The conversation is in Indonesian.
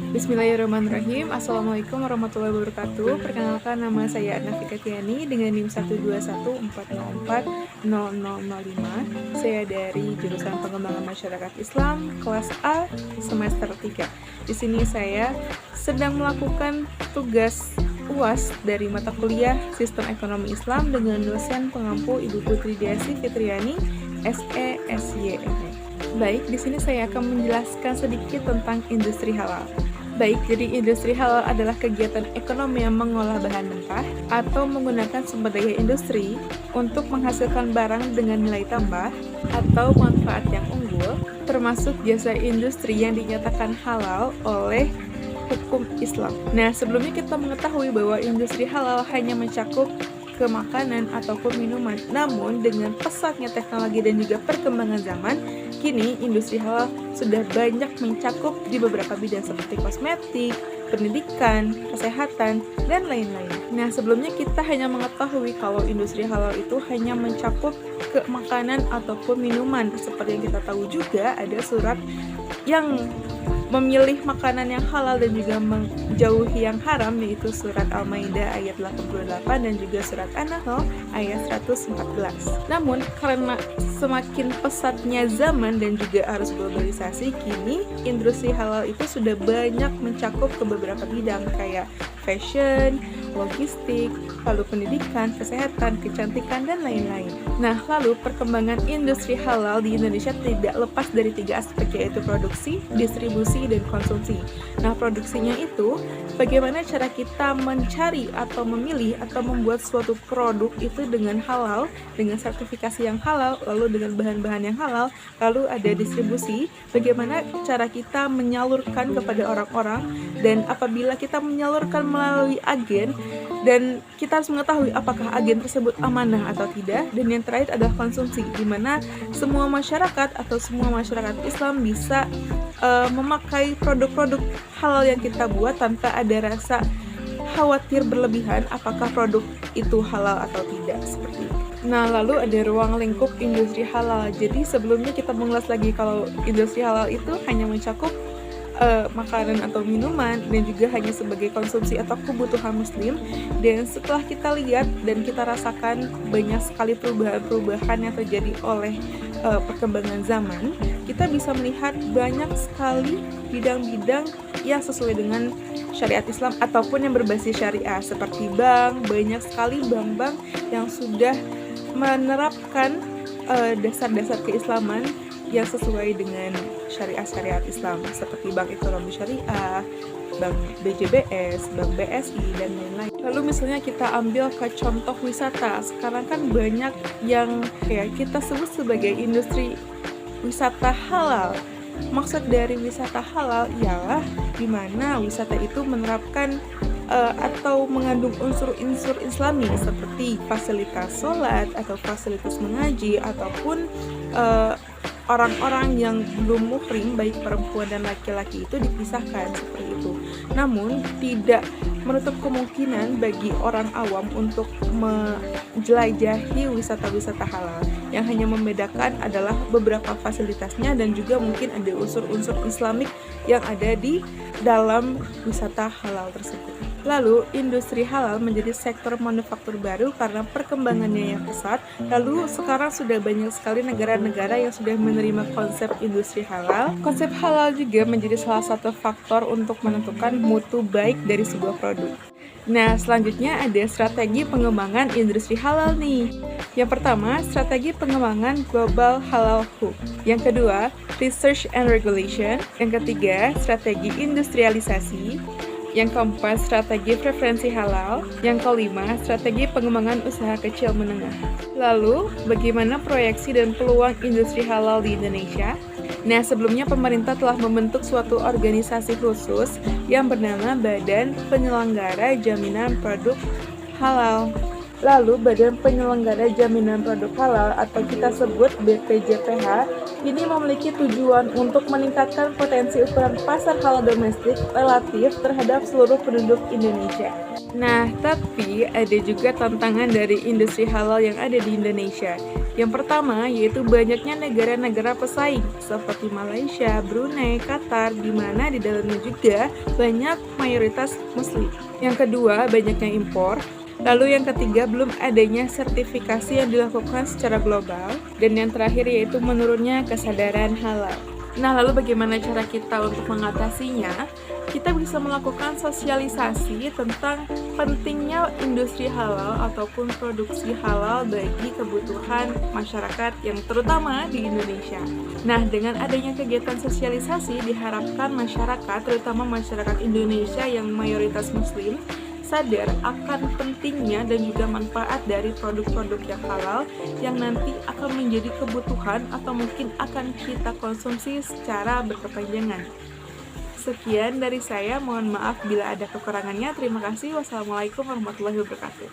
Bismillahirrahmanirrahim. Assalamualaikum warahmatullahi wabarakatuh. Perkenalkan, nama saya Nafika Tiani dengan NIM 121404005. Saya dari jurusan Pengembangan Masyarakat Islam kelas A semester 3. Di sini saya sedang melakukan tugas UAS dari mata kuliah Sistem Ekonomi Islam dengan dosen pengampu Ibu Putri Diasi Fitriani, SE SYME. Baik, di sini saya akan menjelaskan sedikit tentang industri halal. Baik, jadi industri halal adalah kegiatan ekonomi yang mengolah bahan mentah atau menggunakan sumber daya industri untuk menghasilkan barang dengan nilai tambah atau manfaat yang unggul, termasuk jasa industri yang dinyatakan halal oleh hukum Islam. Nah, sebelumnya kita mengetahui bahwa industri halal hanya mencakup ke makanan ataupun minuman. Namun, dengan pesatnya teknologi dan juga perkembangan zaman, kini industri halal sudah banyak mencakup di beberapa bidang seperti kosmetik, pendidikan, kesehatan, dan lain-lain. Nah, sebelumnya kita hanya mengetahui kalau industri halal itu hanya mencakup ke makanan ataupun minuman. Seperti yang kita tahu juga ada surat yang memilih makanan yang halal dan juga menjauhi yang haram, yaitu surat Al-Maidah ayat 88 dan juga surat An-Nahl ayat 114. Namun karena semakin pesatnya zaman dan juga arus globalisasi, kini industri halal itu sudah banyak mencakup ke beberapa bidang kayak fashion, logistik, lalu pendidikan, kesehatan, kecantikan, dan lain-lain. Nah, lalu perkembangan industri halal di Indonesia tidak lepas dari 3 aspek, yaitu produksi, distribusi, dan konsumsi. Nah, produksinya itu bagaimana cara kita mencari atau memilih atau membuat suatu produk itu dengan halal, dengan sertifikasi yang halal, lalu dengan bahan-bahan yang halal. Lalu ada distribusi, bagaimana cara kita menyalurkan kepada orang-orang, dan apabila kita menyalurkan melalui agen, dan kita harus mengetahui apakah agen tersebut amanah atau tidak. Dan yang terakhir adalah konsumsi, di mana semua masyarakat atau semua masyarakat Islam bisa memakai produk-produk halal yang kita buat tanpa ada rasa khawatir berlebihan apakah produk itu halal atau tidak, seperti itu. Nah, lalu ada ruang lingkup industri halal. Jadi sebelumnya kita mengulas lagi kalau industri halal itu hanya mencakup makanan atau minuman dan juga hanya sebagai konsumsi atau kebutuhan muslim. Dan setelah kita lihat dan kita rasakan banyak sekali perubahan-perubahan yang terjadi oleh perkembangan zaman, kita bisa melihat banyak sekali bidang-bidang yang sesuai dengan syariat Islam ataupun yang berbasis syariah, seperti bank. Banyak sekali bank-bank yang sudah menerapkan dasar-dasar keislaman yang sesuai dengan syariat Islam, seperti Bank Ekonomi Syariah, Bank BJBS, Bank BSI, dan lain-lain. Lalu misalnya kita ambil ke contoh wisata. Sekarang kan banyak yang kita sebut sebagai industri wisata halal. Maksud dari wisata halal ialah di mana wisata itu menerapkan atau mengandung unsur-unsur Islami seperti fasilitas sholat atau fasilitas mengaji ataupun orang-orang yang belum muhrim, baik perempuan dan laki-laki, itu dipisahkan seperti itu. Namun tidak menutup kemungkinan bagi orang awam untuk menjelajahi wisata-wisata halal. Yang hanya membedakan adalah beberapa fasilitasnya dan juga mungkin ada unsur-unsur Islamik yang ada di dalam wisata halal tersebut. Lalu, industri halal menjadi sektor manufaktur baru karena perkembangannya yang pesat. Lalu, sekarang sudah banyak sekali negara-negara yang sudah menerima konsep industri halal. Konsep halal juga menjadi salah satu faktor untuk menentukan mutu baik dari sebuah produk. Nah, selanjutnya ada strategi pengembangan industri halal nih. Yang pertama, strategi pengembangan Global Halal Hub. Yang kedua, Research and Regulation. Yang ketiga, strategi industrialisasi. Yang keempat, strategi preferensi halal. Yang kelima, strategi pengembangan usaha kecil menengah. Lalu, bagaimana proyeksi dan peluang industri halal di Indonesia? Nah, sebelumnya pemerintah telah membentuk suatu organisasi khusus yang bernama Badan Penyelenggara Jaminan Produk Halal. Lalu, Badan Penyelenggara Jaminan Produk Halal atau kita sebut BPJPH ini memiliki tujuan untuk meningkatkan potensi ukuran pasar halal domestik relatif terhadap seluruh penduduk Indonesia. Nah, tapi ada juga tantangan dari industri halal yang ada di Indonesia, Yang pertama yaitu banyaknya negara-negara pesaing seperti Malaysia, Brunei, Qatar, di mana di dalamnya juga banyak mayoritas Muslim. Yang kedua, banyaknya impor. Lalu yang ketiga, belum adanya sertifikasi yang dilakukan secara global. Dan yang terakhir yaitu menurunnya kesadaran halal. Nah, lalu bagaimana cara kita untuk mengatasinya? Kita bisa melakukan sosialisasi tentang pentingnya industri halal ataupun produksi halal bagi kebutuhan masyarakat yang terutama di Indonesia. Nah, dengan adanya kegiatan sosialisasi diharapkan masyarakat, terutama masyarakat Indonesia yang mayoritas Muslim, sadar akan pentingnya dan juga manfaat dari produk-produk yang halal yang nanti akan menjadi kebutuhan atau mungkin akan kita konsumsi secara berkepanjangan. Sekian dari saya, mohon maaf bila ada kekurangannya. Terima kasih. Wassalamualaikum warahmatullahi wabarakatuh.